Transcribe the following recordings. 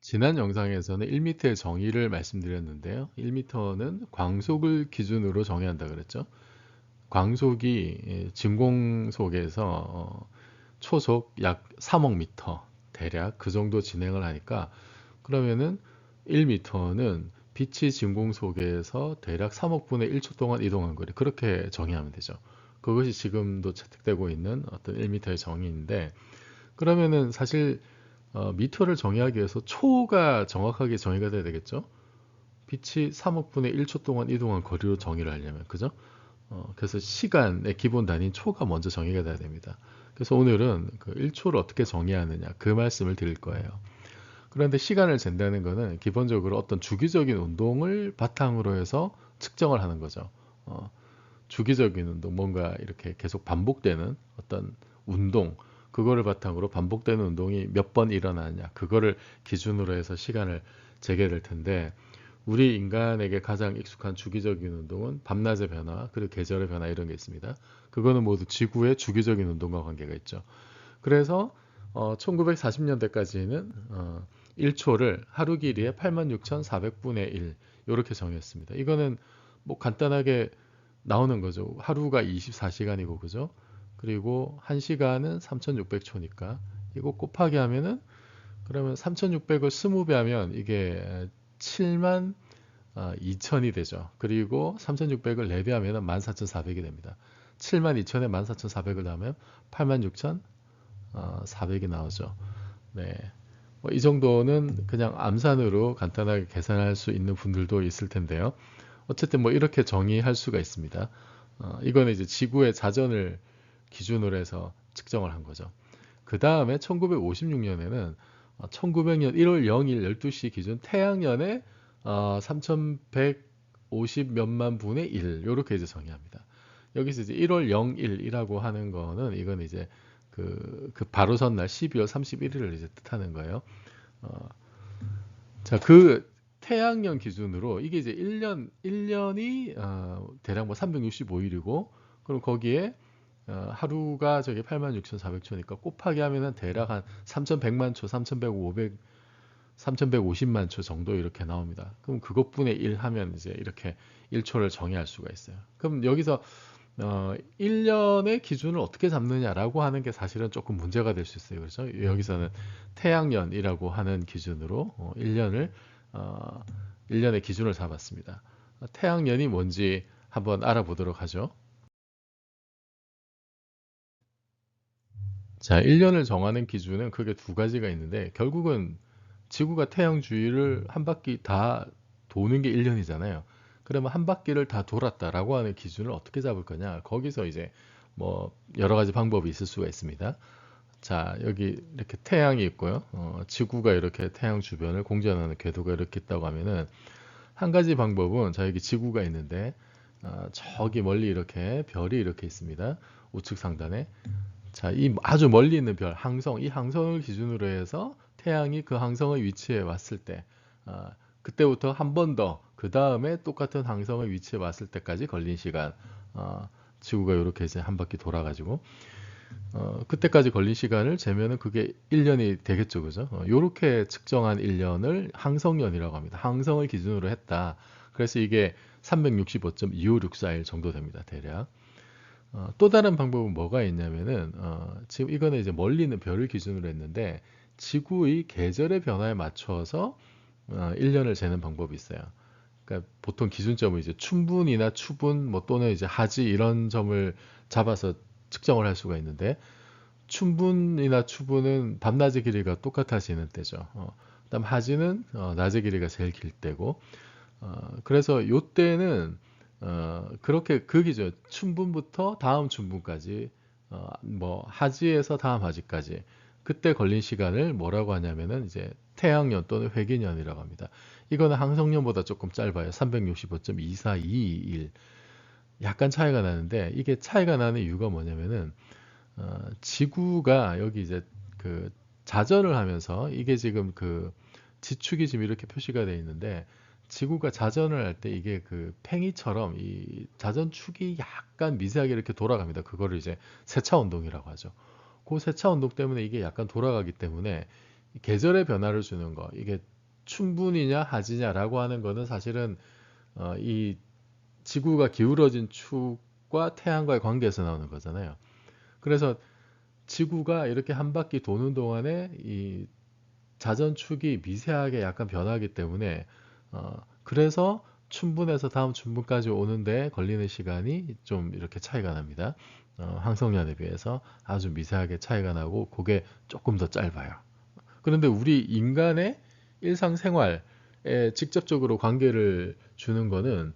지난 영상에서는 1m의 정의를 말씀드렸는데요. 1m는 광속을 기준으로 정의한다 그랬죠. 광속이 진공속에서 초속 약 3억 미터 대략 그 정도 진행을 하니까, 그러면은 1m는 빛이 진공속에서 대략 3억 분의 1초 동안 이동한 거리, 그렇게 정의하면 되죠. 그것이 지금도 채택되고 있는 어떤 1m의 정의인데, 그러면은 사실 미터를 정의하기 위해서 초가 정확하게 정의가 돼야 되겠죠. 빛이 3억 분의 1초 동안 이동한 거리로 정의를 하려면, 그죠? 그래서 시간의 기본 단위인 초가 먼저 정의가 돼야 됩니다. 그래서 오늘은 그 1초를 어떻게 정의하느냐, 그 말씀을 드릴 거예요. 그런데 시간을 잰다는 것은 기본적으로 어떤 주기적인 운동을 바탕으로 해서 측정을 하는 거죠. 주기적인 운동, 뭔가 이렇게 계속 반복되는 어떤 운동, 그거를 바탕으로 반복되는 운동이 몇 번 일어나냐, 그거를 기준으로 해서 시간을 재게 될 텐데, 우리 인간에게 가장 익숙한 주기적인 운동은 밤낮의 변화, 그리고 계절의 변화, 이런 게 있습니다. 그거는 모두 지구의 주기적인 운동과 관계가 있죠. 그래서 1940년대까지는 1초를 하루 길이의 86,400분의 1 이렇게 정했습니다. 이거는 뭐 간단하게 나오는 거죠. 하루가 24시간이고, 그죠? 그리고 1시간은 3,600초니까 이거 곱하기 하면은, 그러면 3,600을 20배 하면 이게 7만 2천이 되죠. 그리고 3,600을 4배 하면 14,400이 됩니다. 7만 2천에 14,400을 더하면 86,400이 나오죠. 네. 이 정도는 그냥 암산으로 간단하게 계산할 수 있는 분들도 있을 텐데요. 어쨌든 뭐 이렇게 정의할 수가 있습니다. 이거는 이제 지구의 자전을 기준으로 해서 측정을 한 거죠. 그 다음에 1956년에는 1900년 1월 0일 12시 기준 태양년의 3150 몇만 분의 1 이렇게 이제 정의합니다. 여기서 이제 1월 0일이라고 하는 거는, 이건 이제 그 바로 전날 12월 31일을 이제 뜻하는 거예요. 어, 자, 그 태양년 기준으로 이게 이제 1년이 대략 뭐 365일이고, 그럼 거기에 하루가 저게 86,400초니까 곱하기 하면은 대략 한 3,100만 초, 3,150만 초 정도 이렇게 나옵니다. 그럼 그것분의 1 하면 이제 이렇게 1초를 정의할 수가 있어요. 그럼 여기서 1년의 기준을 어떻게 잡느냐라고 하는 게 사실은 조금 문제가 될 수 있어요. 그렇죠? 여기서는 태양년이라고 하는 기준으로 1년의 기준을 잡았습니다. 태양년이 뭔지 한번 알아보도록 하죠. 자, 1년을 정하는 기준은 크게 두 가지가 있는데, 결국은 지구가 태양 주위를 한 바퀴 다 도는 게 1년이잖아요. 그러면 한 바퀴를 다 돌았다라고 하는 기준을 어떻게 잡을 거냐? 거기서 이제 뭐 여러 가지 방법이 있을 수가 있습니다. 자, 여기 이렇게 태양이 있고요. 지구가 이렇게 태양 주변을 공전하는 궤도가 이렇게 있다고 하면은, 한 가지 방법은, 자, 여기 지구가 있는데 저기 멀리 이렇게 별이 이렇게 있습니다. 우측 상단에. 자, 이 아주 멀리 있는 별, 항성, 이 항성을 기준으로 해서 태양이 그 항성의 위치에 왔을 때, 그때부터 한 번 더, 그 다음에 똑같은 항성의 위치에 왔을 때까지 걸린 시간, 지구가 이렇게 이제 한 바퀴 돌아가지고, 그때까지 걸린 시간을 재면은 그게 1년이 되겠죠, 그죠? 요렇게 측정한 1년을 항성년이라고 합니다. 항성을 기준으로 했다. 그래서 이게 365.25641 정도 됩니다, 대략. 또 다른 방법은 뭐가 있냐면은, 지금 이거는 이제 멀리 있는 별을 기준으로 했는데, 지구의 계절의 변화에 맞춰서 1년을 재는 방법이 있어요. 그러니까 보통 기준점을 이제 춘분이나 추분, 뭐 또는 이제 하지, 이런 점을 잡아서 측정을 할 수가 있는데, 춘분이나 추분은 밤낮의 길이가 똑같아지는 때죠. 그다음 하지는 낮의 길이가 제일 길 때고, 그래서 요 때는 그렇게 극이죠. 춘분부터 다음 춘분까지, 뭐 하지에서 다음 하지까지, 그때 걸린 시간을 뭐라고 하냐면은 이제 태양년 또는 회기년이라고 합니다. 이거는 항성년보다 조금 짧아요. 365.2421. 약간 차이가 나는데, 이게 차이가 나는 이유가 뭐냐면은 지구가 여기 이제 그 자전을 하면서, 이게 지금 그 지축이 지금 이렇게 표시가 되어 있는데, 지구가 자전을 할 때 이게 그 팽이처럼 이 자전축이 약간 미세하게 이렇게 돌아갑니다. 그거를 이제 세차 운동이라고 하죠. 그 세차 운동 때문에 이게 약간 돌아가기 때문에 계절의 변화를 주는 거, 이게 충분히냐 하지냐라고 하는 거는 사실은 이 지구가 기울어진 축과 태양과의 관계에서 나오는 거잖아요. 그래서 지구가 이렇게 한 바퀴 도는 동안에 이 자전축이 미세하게 약간 변하기 때문에 그래서 춘분에서 다음 춘분까지 오는데 걸리는 시간이 좀 이렇게 차이가 납니다. 항성년에 비해서 아주 미세하게 차이가 나고 그게 조금 더 짧아요. 그런데 우리 인간의 일상생활에 직접적으로 관계를 주는 거는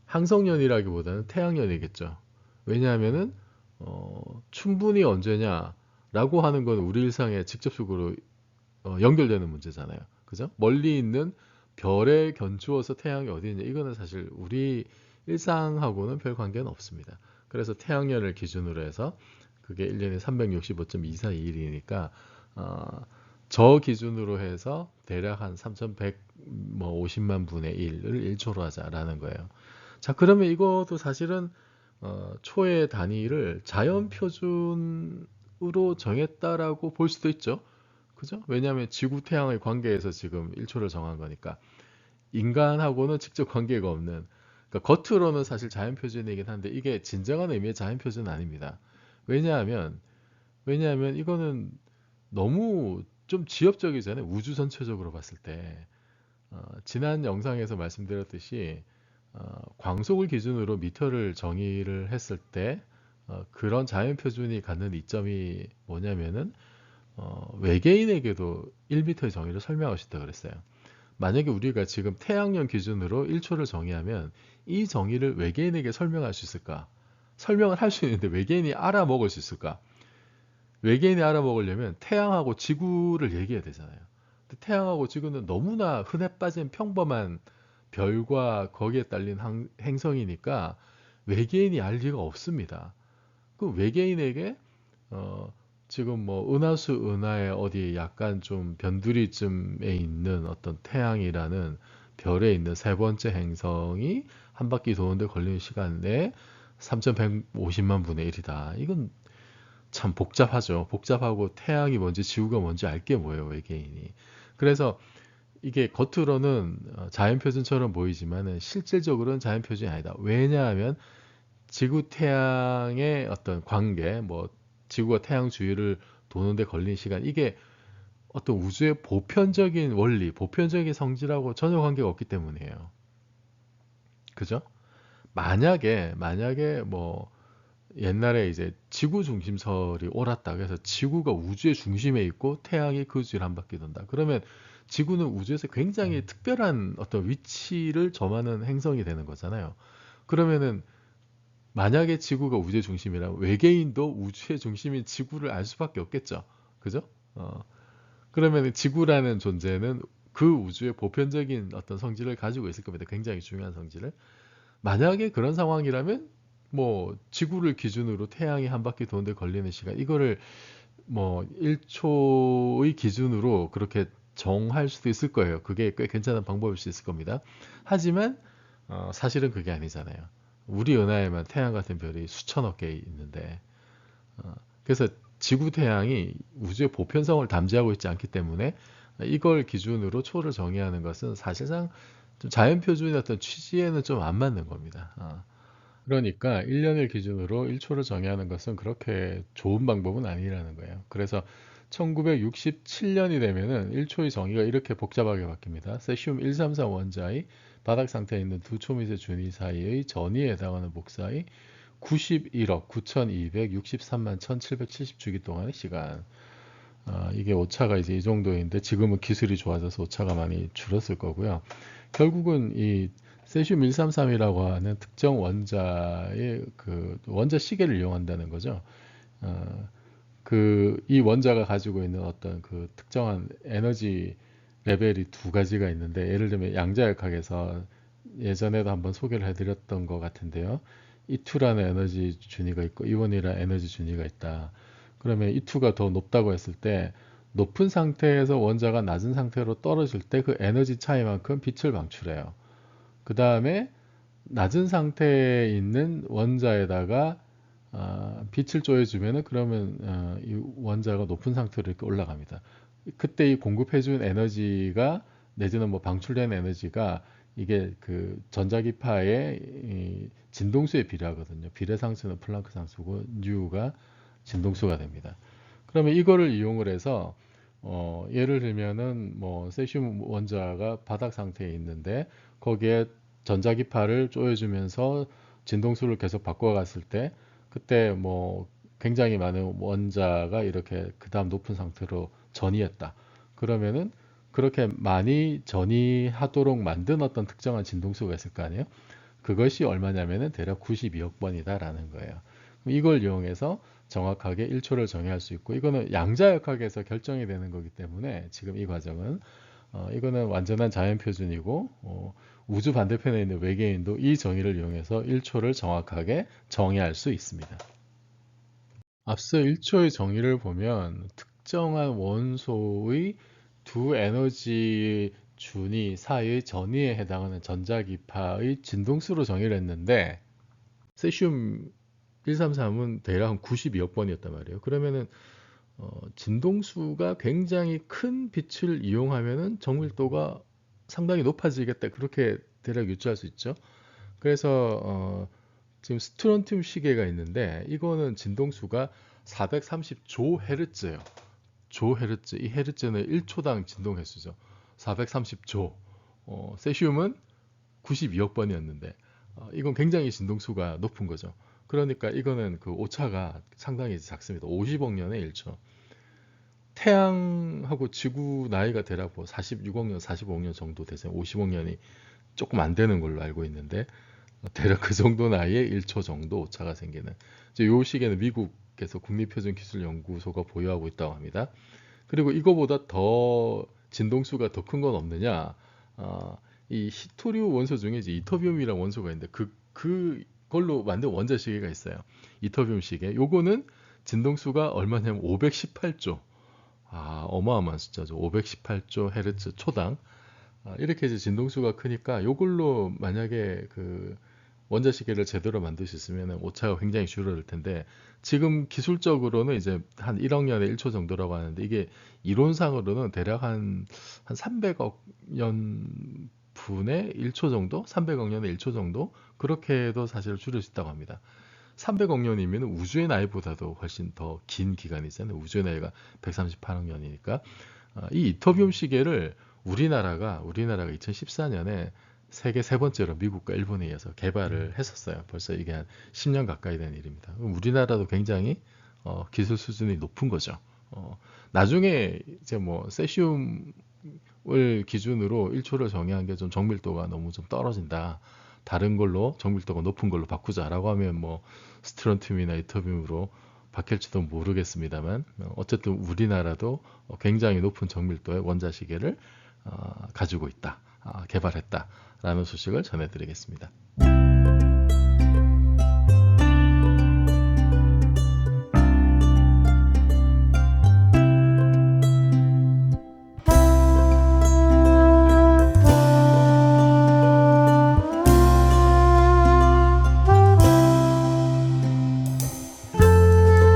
항성년이라기보다는 태양년이겠죠. 왜냐하면은 춘분이 언제냐라고 하는 건 우리 일상에 직접적으로 연결되는 문제잖아요. 그죠? 멀리 있는 별에 견주어서 태양이 어디 있냐. 이거는 사실 우리 일상하고는 별 관계는 없습니다. 그래서 태양년을 기준으로 해서 그게 1년에 365.242일이니까 저 기준으로 해서 대략 한 3150만 분의 1을 1초로 하자라는 거예요. 자, 그러면 이것도 사실은 초의 단위를 자연 표준으로 정했다라고 볼 수도 있죠. 그죠? 왜냐하면 지구 태양의 관계에서 지금 1초를 정한 거니까 인간하고는 직접 관계가 없는, 그러니까 겉으로는 사실 자연 표준이긴 한데 이게 진정한 의미의 자연 표준은 아닙니다. 왜냐하면 이거는 너무 좀 지엽적이잖아요. 우주 전체적으로 봤을 때 지난 영상에서 말씀드렸듯이 광속을 기준으로 미터를 정의를 했을 때 그런 자연 표준이 갖는 이점이 뭐냐면은 외계인에게도 1m의 정의를 설명하고 싶다 그랬어요. 만약에 우리가 지금 태양년 기준으로 1초를 정의하면 이 정의를 외계인에게 설명할 수 있을까? 설명을 할 수 있는데 외계인이 알아먹을 수 있을까? 외계인이 알아먹으려면 태양하고 지구를 얘기해야 되잖아요. 근데 태양하고 지구는 너무나 흔해 빠진 평범한 별과 거기에 딸린 행성이니까 외계인이 알 리가 없습니다. 그 외계인에게 어, 지금 뭐 은하수 은하의 어디 약간 좀 변두리쯤에 있는 어떤 태양이라는 별에 있는 세 번째 행성이 한 바퀴 도는데 걸리는 시간 내에 3150만 분의 1이다. 이건 참 복잡하죠. 복잡하고 태양이 뭔지 지구가 뭔지 알 게 뭐예요, 외계인이. 그래서 이게 겉으로는 자연 표준처럼 보이지만은 실질적으로는 자연 표준이 아니다. 왜냐하면 지구 태양의 어떤 관계, 뭐 지구가 태양 주위를 도는데 걸린 시간, 이게 어떤 우주의 보편적인 원리, 보편적인 성질하고 전혀 관계가 없기 때문이에요. 그죠? 만약에 뭐 옛날에 이제 지구 중심설이 옳았다. 그래서 지구가 우주의 중심에 있고 태양이 그 주위를 한 바퀴 돈다. 그러면 지구는 우주에서 굉장히 특별한 어떤 위치를 점하는 행성이 되는 거잖아요. 그러면은 만약에 지구가 우주의 중심이라면 외계인도 우주의 중심인 지구를 알 수밖에 없겠죠. 그죠? 그러면 지구라는 존재는 그 우주의 보편적인 어떤 성질을 가지고 있을 겁니다. 굉장히 중요한 성질을. 만약에 그런 상황이라면 뭐 지구를 기준으로 태양이 한 바퀴 도는데 걸리는 시간 이거를 뭐 1초의 기준으로 그렇게 정할 수도 있을 거예요. 그게 꽤 괜찮은 방법일 수 있을 겁니다. 하지만 사실은 그게 아니잖아요. 우리 은하에만 태양 같은 별이 수천억 개 있는데 그래서 지구 태양이 우주의 보편성을 담지하고 있지 않기 때문에 이걸 기준으로 초를 정의하는 것은 사실상 좀 자연 표준의 어떤 취지에는 좀 안 맞는 겁니다. 그러니까 1년을 기준으로 1초를 정의하는 것은 그렇게 좋은 방법은 아니라는 거예요. 그래서 1967년이 되면은 1초의 정의가 이렇게 복잡하게 바뀝니다. 세슘 133 원자의 바닥 상태에 있는 두 초미세 준위 사이의 전위에 해당하는 복사의 91억 9263만 1770주기 동안의 시간. 이게 오차가 이제 이 정도인데 지금은 기술이 좋아져서 오차가 많이 줄었을 거고요. 결국은 이 세슘 133이라고 하는 특정 원자의 그 원자 시계를 이용한다는 거죠. 그 이 원자가 가지고 있는 어떤 그 특정한 에너지 레벨이 두 가지가 있는데 예를 들면 양자역학에서 예전에도 한번 소개를 해드렸던 것 같은데요. E2라는 에너지 준위가 있고 E1이라는 에너지 준위가 있다. 그러면 E2가 더 높다고 했을 때 높은 상태에서 원자가 낮은 상태로 떨어질 때 그 에너지 차이만큼 빛을 방출해요. 그 다음에 낮은 상태에 있는 원자에다가 빛을 쪼여주면은 그러면 이 원자가 높은 상태로 이렇게 올라갑니다. 그때 이 공급해준 에너지가 내지는 뭐 방출된 에너지가 이게 그 전자기파의 이 진동수에 비례하거든요. 비례상수는 플랑크 상수고 U가 진동수가 됩니다. 그러면 이거를 이용을 해서 예를 들면은 뭐 세슘 원자가 바닥 상태에 있는데 거기에 전자기파를 쪼여주면서 진동수를 계속 바꿔갔을 때 그때 뭐 굉장히 많은 원자가 이렇게 그 다음 높은 상태로 전이했다. 그러면은 그렇게 많이 전이하도록 만든 어떤 특정한 진동수가 있을 거 아니에요? 그것이 얼마냐면은 대략 92억 번이다라는 거예요. 이걸 이용해서 정확하게 1초를 정의할 수 있고 이거는 양자역학에서 결정이 되는 거기 때문에 지금 이 과정은 이거는 완전한 자연 표준이고 우주 반대편에 있는 외계인도 이 정의를 이용해서 1초를 정확하게 정의할 수 있습니다. 앞서 1초의 정의를 보면 특정한 원소의 두 에너지 준위 사이의 전위에 해당하는 전자기파의 진동수로 정의를 했는데 세슘 133은 대략 한 92억 번이었단 말이에요. 그러면은 진동수가 굉장히 큰 빛을 이용하면은 정밀도가 상당히 높아지겠다. 그렇게 대략 유추할 수 있죠. 그래서 지금 스트론튬 시계가 있는데 이거는 진동수가 430조 헤르츠예요. 조 헤르츠. 이 헤르츠는 1초당 진동 횟수죠. 430조. 세슘은 92억 번이었는데 이건 굉장히 진동수가 높은 거죠. 그러니까 이거는 그 오차가 상당히 작습니다. 50억 년에 1초. 태양하고 지구 나이가 대략 뭐 46억 년, 45억 년 정도 돼서 50억 년이 조금 안 되는 걸로 알고 있는데 대략 그 정도 나이에 1초 정도 오차가 생기는. 이제 요 시계는 미국에서 국립표준기술연구소가 보유하고 있다고 합니다. 그리고 이거보다 더 진동수가 더 큰 건 없느냐? 이 히토류 원소 중에 이제 이터비움이라는 원소가 있는데 그걸로 만든 원자 시계가 있어요. 이터비움 시계. 요거는 진동수가 얼마냐면 518조. 어마어마한 숫자죠. 518조 헤르츠 초당. 이렇게 이제 진동수가 크니까 요걸로 만약에 그 원자 시계를 제대로 만들 수 있으면 오차가 굉장히 줄어들 텐데 지금 기술적으로는 이제 한 1억 년에 1초 정도라고 하는데 이게 이론상으로는 대략 한 300억 년 분의 1초 정도? 300억 년에 1초 정도? 그렇게 해도 사실 줄일 수 있다고 합니다. 300억 년이면 우주의 나이보다도 훨씬 더 긴 기간이잖아요. 우주의 나이가 138억 년이니까. 이 이터비움 시계를 우리나라가 2014년에 세계 세 번째로 미국과 일본에 의해서 개발을 했었어요. 벌써 이게 한 10년 가까이 된 일입니다. 우리나라도 굉장히 기술 수준이 높은 거죠. 나중에 이제 뭐 세슘을 기준으로 1초를 정의한 게 좀 정밀도가 너무 좀 떨어진다. 다른 걸로 정밀도가 높은 걸로 바꾸자라고 하면 뭐 스트론튬이나 이터비움으로 바뀔지도 모르겠습니다만 어쨌든 우리나라도 굉장히 높은 정밀도의 원자 시계를 가지고 있다, 개발했다라는 소식을 전해드리겠습니다.